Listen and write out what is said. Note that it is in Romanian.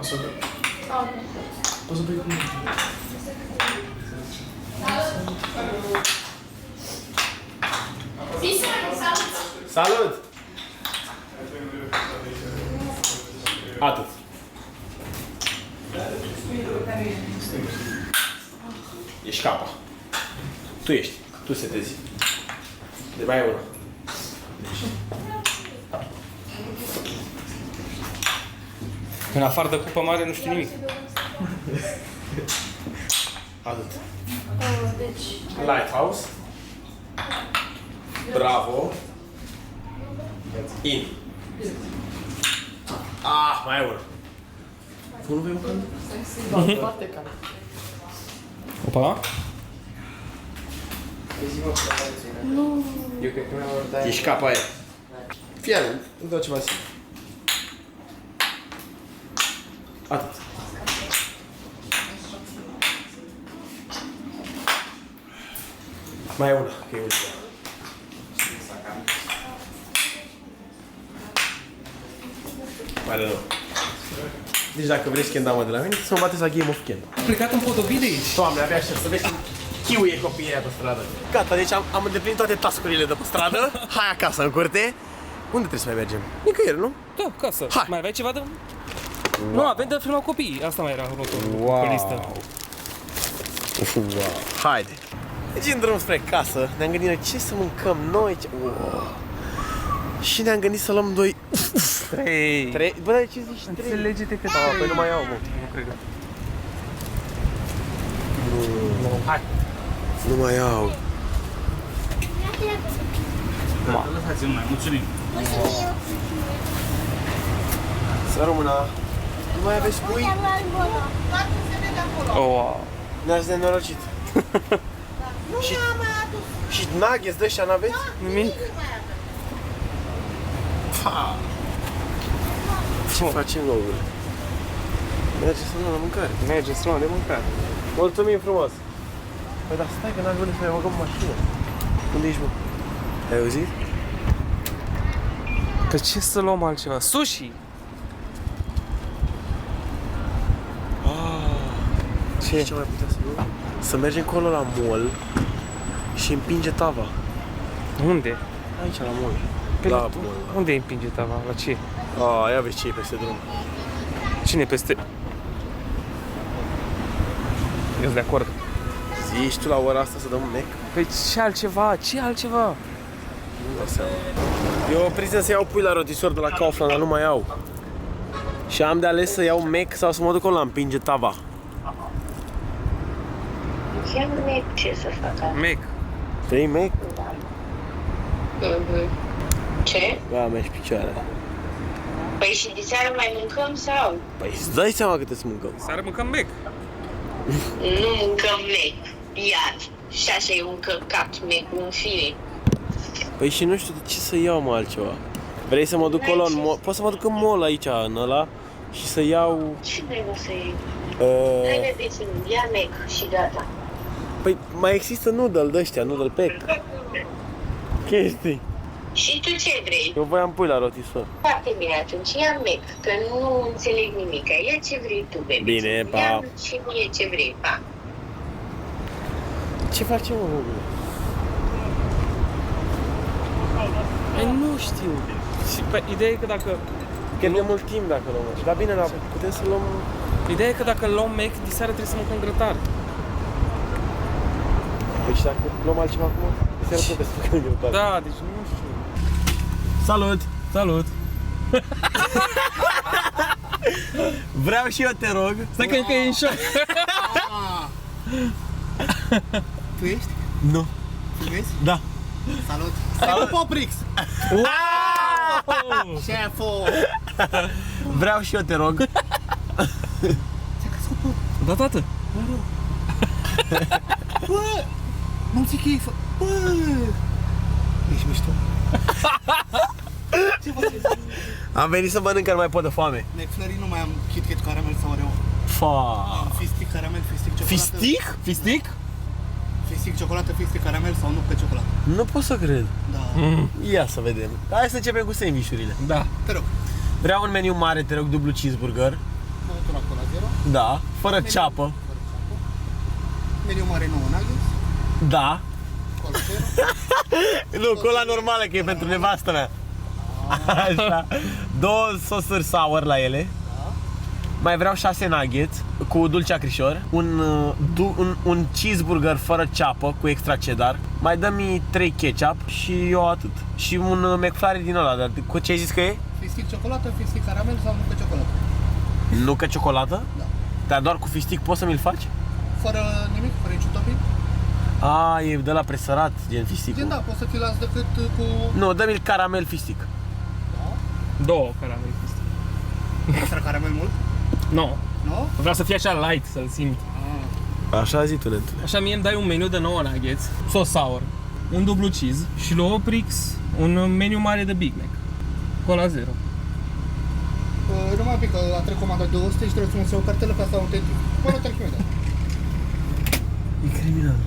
să bei. Ok. Poți să bei cu mine. Salut! Atât. Ești capa. Tu ești. Tu setezi. De mai e una. În afară de cupă mare nu știu nimic. Atât. Deci... Lighthouse. Bravo. In. Ah, mai e una. Tu nu vei un cald? Da, foarte cald. Opa. Nu... Eu cred că mi-am ordinat. Ești capa aia. Fii atent, îți dau ceva simplu. Atât. Mai e una, că e ultima. Mai rău. Deci dacă vrei schendamă de la mine, să mă bateți la Game of Ken. Am plecat în podobit de aici. Doamne, abia aștept să vezi cum chiuie copiii aia pe stradă. Gata, deci am îndeplinit toate task-urile de pe stradă. Hai acasă, în curte. Unde trebuie să mai mergem? Nicăieri, nu? Da, acasă. Hai. Mai aveai ceva de... Nu, avem de filmat copiii. Asta mai era următorul pe listă. Wow. Haide. Deci în drum spre casă, ne-am gândit noi ce să mâncăm noi. Și ne-am gândit să luăm doi... 3. Bă, dar de ce zici 3? Înțelege-te că... Păi nu mai iau, mă. Nu cred. Hai. Nu mai iau. Lăsați-l mai, mulțumim. Să rămână. Nu mai aveți pui? Oh, Ne-ați nenorocit. Și nuggets de ăștia n-aveți? nimic. Ce facem, omule? Merge să luăm la mâncare. Merge să luăm de mâncare. Mulțumim frumos. Păi dar stai că n-am venit să ne băgăm în mașină. Unde ești, bă? Ai auzit? Că ce să luăm altceva? Sushi! Ce mai putea să luăm? Să mergem acolo la mall și împinge tava. Unde? Aici la mall. Pe La la mall. Unde îi împinge tava? La ce? Ia vezi ce e peste drum. Cine peste? Eu sunt de acord. Zici tu la ora asta să dăm un Mac? Păi ce altceva? Ce altceva? Nu dau seama. Eu prieten să iau pui la rotisor de la Kaufland, dar nu mai au. Și am de ales să iau Mac sau să mă duc acolo la împinge tava. Ce să facă? Mac. Vrei Mac? Ce? Da, mergi picioare. Păi și de seară mai mâncăm sau? Păi îți dai seama câte să mâncăm. Seară mâncăm Mac. Nu mâncăm mec. Iar. Și așa e un căcat mec, un fire. Păi și nu știu de ce să iau, mă, altceva. Vrei să mă duc acolo în mall? Pot să mă duc în mall aici, în ăla, și să iau... Ce vrei să iei? Uh, Hai de să ia mec și gata. păi mai există noodle de ăștia, noodle pack. Chestii. Și tu ce vrei? Eu voiam pui la rotisor. Foarte bine atunci, ia mec, că nu înțeleg nimic. Ia ce vrei tu, baby. Bine, pa. Ia și mie ce vrei, pa. Ce facem, mă, omule? Păi nu știu. Și ideea e că dacă... Pierdem mult timp dacă luăm. Dar bine, dar putem să luăm... Ideea e că dacă luăm Mac, diseară trebuie să mâncăm grătar. Păi și dacă luăm altceva acum, seara tot să mâncăm grătar. Da, deci nu știu. Salut! Salut! Vreau și eu, te rog. Stai că e în șoc. Tu ești? Nu. Tu vezi? Da. Salut! Salut, Poprix! Șeful! Vreau și eu, te rog. Ți-a crescut păr. Da, tată. Bă! Nu zic că e Bă! Ești mișto? Ce faceți? Am venit să mănânc, că nu mai pot de foame. McFlurry nu mai am Kit Kat caramel sau Oreo. Fa. Am fistic caramel, fistic ciocolată. Fistic? Fistic? Fistic ciocolată, fistic caramel sau nu pe ciocolată. Nu pot să cred. Da. Ia să vedem. Hai să începem cu sandwich-urile. Da. Te rog. Vreau un meniu mare, te rog, dublu cheeseburger. Natura Cola Zero. Da. Fără ceapă. Meniu mare 9 nuggets. Da. Cola Zero. Nu, cola normală, că e pentru nevastă mea. Așa. 2 sosuri sour la ele. Mai vreau 6 nuggets cu dulce acrișor, un cheeseburger fără ceapă cu extra cheddar. Mai dă-mi 3 ketchup și eu atât. Și un McFlurry din ăla, dar cu ce ai zis că e? Fistic ciocolată, fistic caramel sau nucă ciocolată? Nucă ciocolată? Da. Dar doar cu fistic poți să mi-l faci? Fără nimic, fără niciun topping? A, e de la presărat, gen fisticul. Gen da, poți să ți-l las decât cu... Nu, dă-mi caramel fistic. Două caramele fistic. Extra caramel mult? Nu. Nu? Vreau să fie așa light, să-l simt. Așa zi tu, lentule. Așa mie îmi dai un meniu de 9 nuggets, sos sour, un dublu cheese și la Oprix un meniu mare de Big Mac. Cola Zero. Numai un pic, că a trecut comanda 200 și trebuie să-mi iau o cartelă ca asta autentic. Până trec imediat. E criminal.